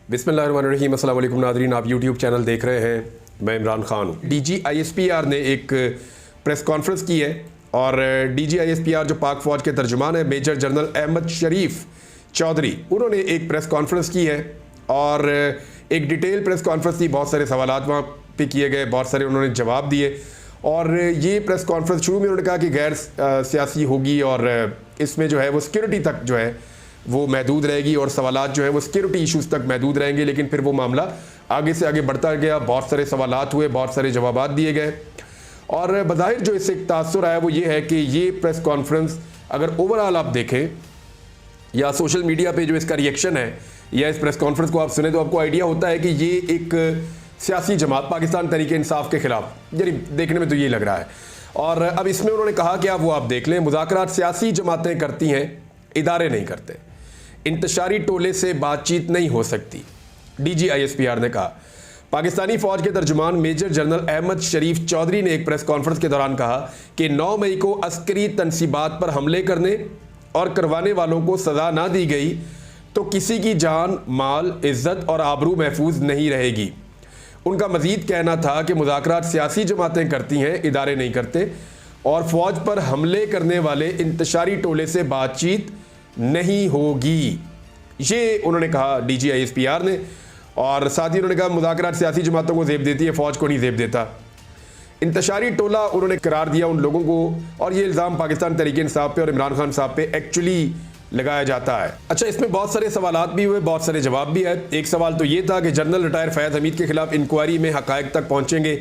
बिस्मिल्लाहिर्रहमानिर्रहीम। अस्सलाम वालेकुम नाज़रीन, आप यूट्यूब चैनल देख रहे हैं, मैं इमरान खान हूँ। DGISPR ने एक प्रेस कॉन्फ्रेंस की है और DGISPR जो पाक फ़ौज के तर्जुमान है मेजर जनरल अहमद शरीफ चौधरी, उन्होंने एक प्रेस कॉन्फ्रेंस की है और एक डिटेल प्रेस कॉन्फ्रेंस थी। बहुत सारे सवाल वहाँ पे किए गए, बहुत सारे उन्होंने जवाब दिए और ये प्रेस कॉन्फ्रेंस शुरू में उन्होंने कहा कि गैर सियासी होगी और इसमें जो है वो सिक्योरिटी तक जो है वो महदूद रहेगी और सवालात जो है वो सिक्योरिटी इश्यूज़ तक महदूद रहेंगे। लेकिन फिर वो मामला आगे से आगे बढ़ता गया, बहुत सारे सवालात हुए, बहुत सारे जवाबात दिए गए और बज़ाहिर जो इससे एक तासुर आया वो ये है कि ये प्रेस कॉन्फ्रेंस अगर ओवरऑल आप देखें या सोशल मीडिया पे जो इसका रिएक्शन है या इस प्रेस कॉन्फ्रेंस को आप सुने तो आपको आइडिया होता है कि ये एक सियासी जमात पाकिस्तान तहरीक इंसाफ के खिलाफ, यानी देखने में तो ये लग रहा है। और अब इसमें उन्होंने कहा कि वो आप देख लें, मुज़ाकरात सियासी जमातें करती हैं, इदारे नहीं करते, इंतशारी टोले से बातचीत नहीं हो सकती, DGISPR ने कहा। पाकिस्तानी फ़ौज के तर्जुमान मेजर जनरल अहमद शरीफ चौधरी ने एक प्रेस कॉन्फ्रेंस के दौरान कहा कि 9 मई को अस्करी तनसीबात पर हमले करने और करवाने वालों को सज़ा ना दी गई तो किसी की जान, माल, इज्जत और आबरू महफूज नहीं रहेगी। उनका मजीद कहना था कि मुज़ाकरात सियासी जमातें करती हैं, इदारे नहीं करते और फ़ौज पर हमले करने वाले इंतशारी टोले से बातचीत नहीं होगी। ये उन्होंने कहा DGISPR ने और साथ ही उन्होंने कहा मुज़ाकरात सियासी जमातों को ज़ेब देती है, फ़ौज को नहीं ज़ेब देता। इंतशारी टोला उन्होंने करार दिया उन लोगों को और ये इल्ज़ाम पाकिस्तान तहरीक इंसाफ पे और इमरान खान साहब पे एक्चुअली लगाया जाता है। अच्छा, इसमें बहुत सारे सवालात भी हुए, बहुत सारे जवाब भी है। एक सवाल तो ये था कि जनरल रिटायर फैज़ हमीद के खिलाफ इंक्वायरी में हक़ाइक़ तक पहुँचेंगे।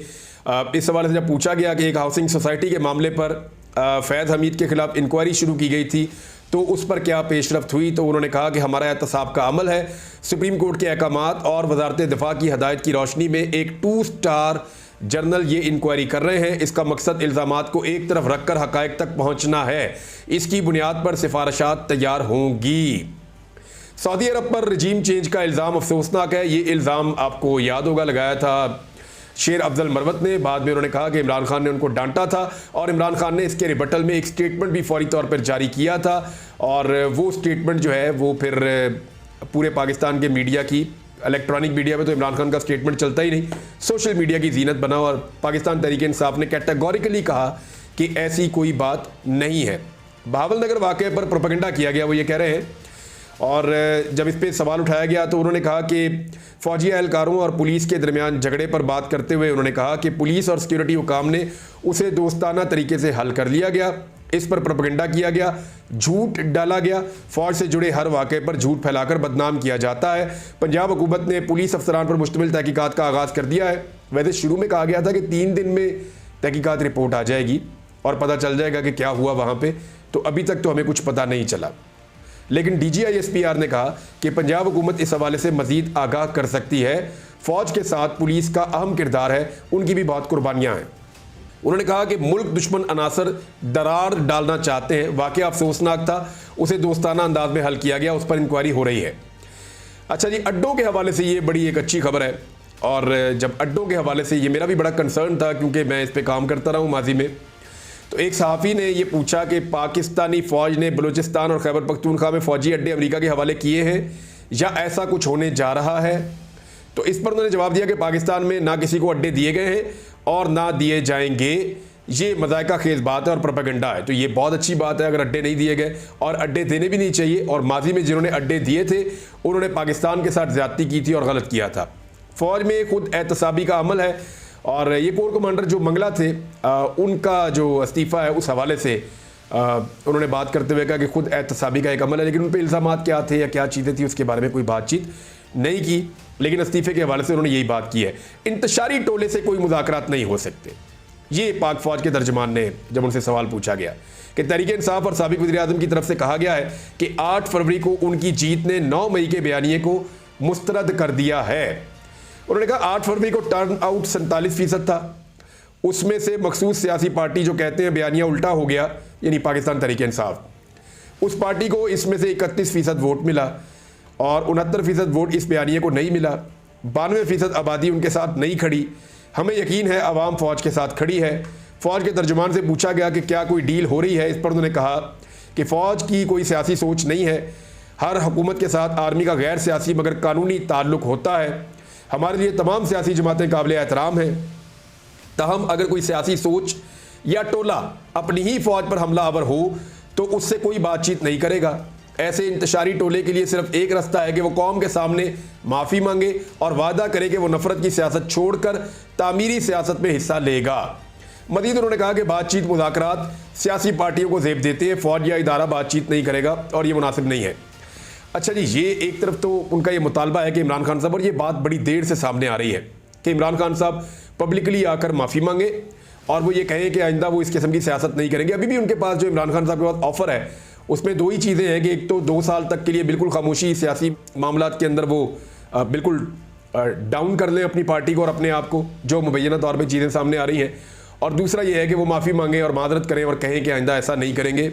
इस सवाल से जब पूछा गया कि एक हाउसिंग सोसाइटी के मामले पर फैज़ हमीद के खिलाफ इंक्वायरी शुरू की गई थी तो उस पर क्या पेशरफ्त हुई, तो उन्होंने कहा कि हमारा एहतसाब का अमल है, सुप्रीम कोर्ट के अहकामात और वजारत दिफा की हदायत की रोशनी में एक 2 स्टार जर्नल ये इंक्वायरी कर रहे हैं। इसका मकसद इल्ज़ामात को एक तरफ रखकर हक़ाइक़ तक पहुँचना है। इसकी बुनियाद पर सिफारिशात तैयार होंगी। सऊदी अरब पर रजीम चेंज का इल्ज़ाम अफसोसनाक है। ये इल्ज़ाम आपको याद होगा लगाया था शेर अफजल मरवत ने। बाद में उन्होंने कहा कि इमरान खान ने उनको डांटा था और इमरान खान ने इसके रिबटल में एक स्टेटमेंट भी फौरी तौर पर जारी किया था और वो स्टेटमेंट जो है वो फिर पूरे पाकिस्तान के मीडिया की, इलेक्ट्रॉनिक मीडिया में तो इमरान खान का स्टेटमेंट चलता ही नहीं, सोशल मीडिया की जीनत बना और पाकिस्तान तहरीक इंसाफ ने कैटेगोरिकली कहा कि ऐसी कोई बात नहीं है। बहावलनगर वाक़े पर प्रोपेगेंडा किया गया, वो ये कह रहे हैं। और जब इस पर सवाल उठाया गया तो उन्होंने कहा कि फ़ौजी एहलकारों और पुलिस के दरमियान झगड़े पर बात करते हुए उन्होंने कहा कि पुलिस और सिक्योरिटी हुकाम ने उसे दोस्ताना तरीके से हल कर लिया गया। इस पर प्रोपेगेंडा किया गया, झूठ डाला गया, फ़ौज से जुड़े हर वाक़े पर झूठ फैलाकर बदनाम किया जाता है। पंजाब हुकूमत ने पुलिस अफसरान पर मुश्तमिल तहकीकात का आगाज़ कर दिया है। वैसे शुरू में कहा गया था कि 3 दिन में तहकीकात रिपोर्ट आ जाएगी और पता चल जाएगा कि क्या हुआ वहाँ पर, तो अभी तक तो हमें कुछ पता नहीं चला। लेकिन DGISPR ने कहा कि पंजाब हुकूमत इस हवाले से मज़ीद आगाह कर सकती है। फ़ौज के साथ पुलिस का अहम किरदार है, उनकी भी बहुत कुर्बानियाँ हैं। उन्होंने कहा कि मुल्क दुश्मन अनासर दरार डालना चाहते हैं। वाक़या अफसोसनाक था, उसे दोस्ताना अंदाज में हल किया गया, उस पर इंक्वायरी हो रही है। अच्छा जी, अड्डों के हवाले से ये बड़ी एक अच्छी खबर है और जब अड्डों के हवाले से ये मेरा भी बड़ा कंसर्न था क्योंकि मैं इस पर काम करता रहा हूँ माजी में। तो एक सहाफ़ी ने ये पूछा कि पाकिस्तानी फ़ौज ने बलूचिस्तान और खैबर पख्तूनख्वा में फ़ौजी अड्डे अमेरिका के हवाले किए हैं या ऐसा कुछ होने जा रहा है। तो इस पर उन्होंने जवाब दिया कि पाकिस्तान में ना किसी को अड्डे दिए गए हैं और ना दिए जाएंगे। ये मज़ायका खेज़ बात है और प्रोपेगेंडा है। तो ये बहुत अच्छी बात है अगर अड्डे नहीं दिए गए, और अड्डे देने भी नहीं चाहिए। और माजी में जिन्होंने अड्डे दिए थे उन्होंने पाकिस्तान के साथ ज़्यादती की थी और गलत किया था। फ़ौज में खुद एहतसाबी का अमल है और ये कोर कमांडर जो मंगला थे उनका जो इस्तीफ़ा है उस हवाले से उन्होंने बात करते हुए कहा कि खुद एहतसाबी का एक अमल है। लेकिन उन पर इल्ज़ामात क्या थे या क्या चीज़ें थी उसके बारे में कोई बातचीत नहीं की, लेकिन इस्तीफ़े के हवाले से उन्होंने यही बात की है। इंतशारी टोले से कोई मुज़ाकरात नहीं हो सकते। ये पाक फ़ौज के तर्जुमान ने जब उनसे सवाल पूछा गया कि तहरीक इंसाफ और साबिक़ वज़ीर-ए-आज़म की तरफ से कहा गया है कि 8 फरवरी को उनकी जीत ने 9 मई के बयानिए को मुस्तरद कर दिया है। उन्होंने कहा 8 फरवरी को टर्न आउट 47% था, उसमें से मखसूस सियासी पार्टी जो कहते हैं बयानिया उल्टा हो गया, यानी पाकिस्तान तहरीक इंसाफ, उस पार्टी को इसमें से 31% वोट मिला और 69% वोट इस बयानिए को नहीं मिला। 92% आबादी उनके साथ नहीं खड़ी। हमें यकीन है अवाम फ़ौज के साथ खड़ी है। फ़ौज के तर्जुमान से पूछा गया कि क्या कोई डील हो रही है। इस पर उन्होंने कहा कि फ़ौज की कोई सियासी सोच नहीं है, हर हुकूमत के साथ आर्मी का गैर सियासी मगर कानूनी ताल्लुक होता है। हमारे लिए तमाम सियासी जमातें काबिल एहतराम हैं। ताहम अगर कोई सियासी सोच या टोला अपनी ही फौज पर हमलावर हो तो उससे कोई बातचीत नहीं करेगा। ऐसे इंतशारी टोले के लिए सिर्फ एक रास्ता है कि वो कौम के सामने माफ़ी मांगे और वादा करे कि वो नफरत की सियासत छोड़कर तामीरी सियासत में हिस्सा लेगा। मजीद उन्होंने कहा कि बातचीत मुज़ाकरात सियासी पार्टियों को ज़ेब देते हैं, फौज या इदारा बातचीत नहीं करेगा और ये मुनासिब नहीं है। अच्छा जी, ये एक तरफ तो उनका ये मुतालबा है कि इमरान खान साहब, और ये बात बड़ी देर से सामने आ रही है कि इमरान खान साहब पब्लिकली आकर माफ़ी मांगे और वो ये कहें कि आइंदा वो इस किस्म की सियासत नहीं करेंगे। अभी भी उनके पास जो इमरान खान साहब के पास ऑफ़र है उसमें दो ही चीज़ें हैं कि एक तो 2 साल तक के लिए बिल्कुल खामोशी सियासी मामलात के अंदर वो बिल्कुल डाउन कर लें अपनी पार्टी को और अपने आप को, जो मुबैना तौर पर चीज़ें सामने आ रही हैं, और दूसरा ये है कि वो माफ़ी मांगें और मादरत करें और कहें कि आइंदा ऐसा नहीं करेंगे।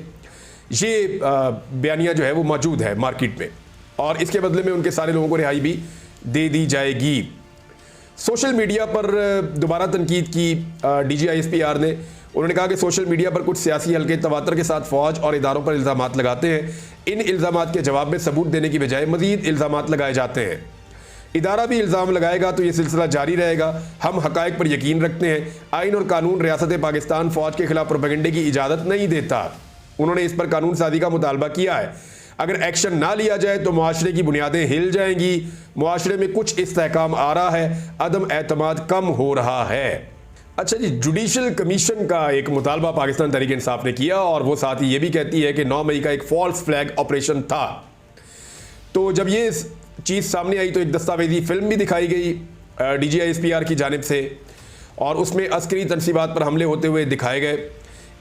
ये बयानिया जो है वो मौजूद है मार्केट में और इसके बदले में उनके सारे लोगों को रिहाई भी दे दी जाएगी। सोशल मीडिया पर दोबारा तनकीद की DGISPR ने। उन्होंने कहा कि सोशल मीडिया पर कुछ सियासी हल्के तवातर के साथ फौज और इदारों पर इल्ज़ामात लगाते हैं। इन इल्ज़ामात के जवाब में सबूत देने की बजाय मज़ीद इल्ज़ामात लगाए जाते हैं। इदारा भी इल्ज़ाम लगाएगा तो ये सिलसिला जारी रहेगा। हम हक़ाइक़ पर यकीन रखते हैं। आइन और कानून रियासत पाकिस्तान फ़ौज के खिलाफ प्रोपेगेंडे की इजाज़त नहीं देता। उन्होंने इस पर कानून साजी का मुतालबा किया है। अगर एक्शन ना लिया जाए तो मुआशरे की बुनियादें हिल जाएंगी। मुआशरे में कुछ इस्तेहकाम आ रहा है, अदम एतमाद कम हो रहा है। अच्छा जी, जुडिशल कमीशन का एक मुतालबा पाकिस्तान तहरीक इंसाफ ने किया और वो साथ ही ये भी कहती है कि 9 मई का एक फॉल्स फ्लैग ऑपरेशन था। तो जब ये चीज़ सामने आई तो एक दस्तावेजी फिल्म भी दिखाई गई DGISPR की जानिब से और उसमें अस्करी तनसीबात पर हमले होते हुए दिखाए गए।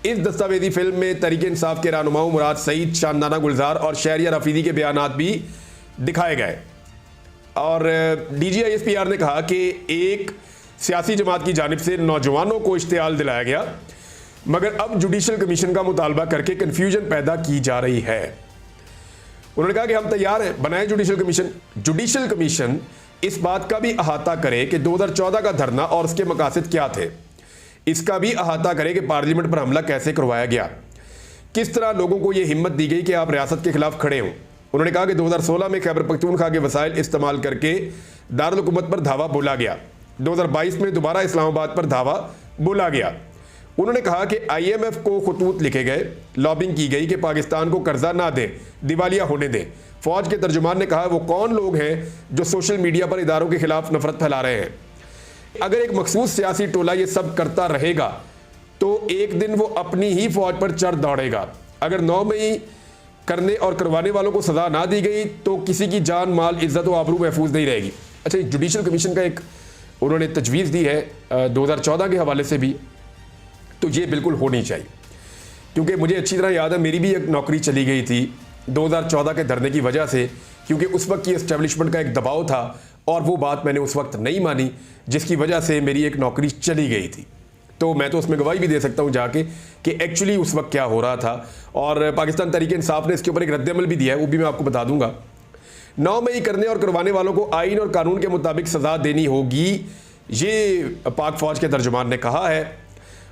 इस दस्तावेजी फिल्म में तहरीक इंसाफ के रहनुमाओं मुराद सईद, शानदाना गुलजार और शहरिया रफीदी के बयानात भी दिखाए गए। और DGISPR ने कहा कि एक सियासी जमात की जानिब से नौजवानों को इश्तियाल दिलाया गया, मगर अब जुडिशल कमीशन का मुतालबा करके कन्फ्यूजन पैदा की जा रही है। उन्होंने कहा कि हम तैयार हैं, बनाएं जुडिशल कमीशन। जुडिशल कमीशन इस बात का भी अहाता करे कि 2014 का धरना और उसके मकासद क्या थे। इसका भी अहाता करे कि पार्लियामेंट पर हमला कैसे करवाया गया, किस तरह लोगों को यह हिम्मत दी गई कि आप रियासत के खिलाफ खड़े हों। उन्होंने कहा कि 2016 में खैबर पख्तूनख्वा के वसाइल इस्तेमाल करके दारुल हुकूमत पर धावा बोला गया। 2022 में दोबारा इस्लामाबाद पर धावा बोला गया। उन्होंने कहा कि IMF को खतूत लिखे गए, लॉबिंग की गई कि पाकिस्तान को कर्जा ना दें, दिवालिया होने दें। फौज के तर्जुमान ने कहा वो कौन लोग हैं जो सोशल मीडिया पर इदारों के खिलाफ नफरत फैला रहे हैं। अगर एक मखसूस सियासी टोला ये सब करता रहेगा तो एक दिन वो अपनी ही फौज पर चढ़ दौड़ेगा। अगर 9 मई करने और करवाने वालों को सजा ना दी गई तो किसी की जान, माल, इज्जत व आबरू महफूज नहीं रहेगी। अच्छा, जुडिशल कमीशन का एक उन्होंने तजवीज़ दी है 2014 के हवाले से भी, तो ये बिल्कुल होनी चाहिए। क्योंकि मुझे अच्छी तरह याद है मेरी भी एक नौकरी चली गई थी 2014 के धरने की वजह से, क्योंकि उस वक्त की एस्टेब्लिशमेंट का एक दबाव था और वो बात मैंने उस वक्त नहीं मानी, जिसकी वजह से मेरी एक नौकरी चली गई थी। तो मैं तो उसमें गवाही भी दे सकता हूँ जाके कि एक्चुअली उस वक्त क्या हो रहा था। और पाकिस्तान तहरीक इंसाफ ने इसके ऊपर एक रद्द-ए-अमल भी दिया है, वो भी मैं आपको बता दूंगा। 9 मई करने और करवाने वालों को आइन और कानून के मुताबिक सज़ा देनी होगी, ये पाक फ़ौज के तर्जुमान ने कहा है।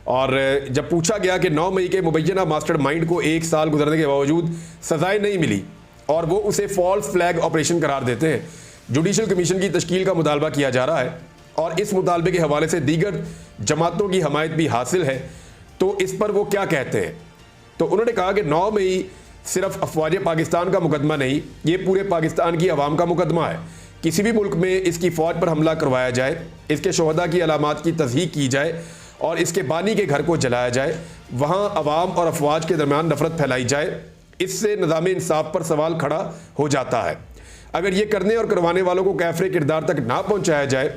और जब पूछा गया कि 9 मई के मुबैना मास्टर माइंड को 1 साल गुजरने के बावजूद सज़ाएँ नहीं मिली और वो उसे फॉल्स फ्लैग ऑपरेशन करार देते हैं, जुडिशल कमीशन की तश्कील का मुतालबा किया जा रहा है और इस मुतालबे के हवाले से दीगर जमातों की हमायत भी हासिल है, तो इस पर वो क्या कहते हैं। तो उन्होंने कहा कि 9 मई सिर्फ अफवाज पाकिस्तान का मुकदमा नहीं, ये पूरे पाकिस्तान की आवाम का मुकदमा है। किसी भी मुल्क में इसकी फ़ौज पर हमला करवाया जाए, इसके शोहदा की अलामात की तस्दीक की जाए और इसके बानी के घर को जलाया जाए, वहाँ अवाम और अफवाज के दरमियान नफरत फैलाई जाए, इससे निज़ाम इंसाफ पर सवाल खड़ा हो जाता है। अगर ये करने और करवाने वालों को कैफरे किरदार तक ना पहुँचाया जाए।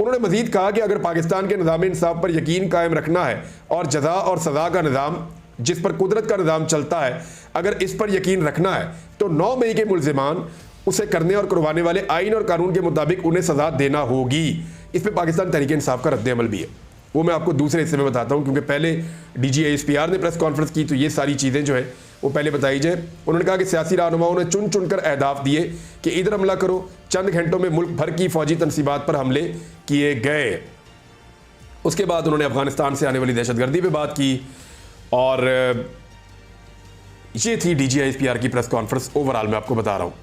उन्होंने मजीद कहा कि अगर पाकिस्तान के निज़ाम इंसाफ पर यकीन कायम रखना है और जज़ा और सज़ा का निज़ाम जिस पर कुदरत का निज़ाम चलता है, अगर इस पर यकीन रखना है तो 9 मई के मुल्ज़िमान उसे करने और करवाने वाले आइन और कानून के मुताबिक उन्हें सज़ा देना होगी। इस पर पाकिस्तान तहरीक इंसाफ का रद्द-ए-अमल भी है, वो मैं आपको दूसरे हिस्से में बताता हूँ, क्योंकि पहले DGISPR ने प्रेस कॉन्फ्रेंस की तो ये सारी चीज़ें जो है वो पहले बताई जाए। उन्होंने कहा कि सियासी रहनुमाओं ने चुन चुन कर अहदाफ दिए कि इधर हमला करो। चंद घंटों में मुल्क भर की फौजी तनसीबात पर हमले किए गए। उसके बाद उन्होंने अफगानिस्तान से आने वाली दहशतगर्दी पर बात की और ये थी DG ISPR की प्रेस कॉन्फ्रेंस। ओवरऑल मैं आपको बता रहा हूँ।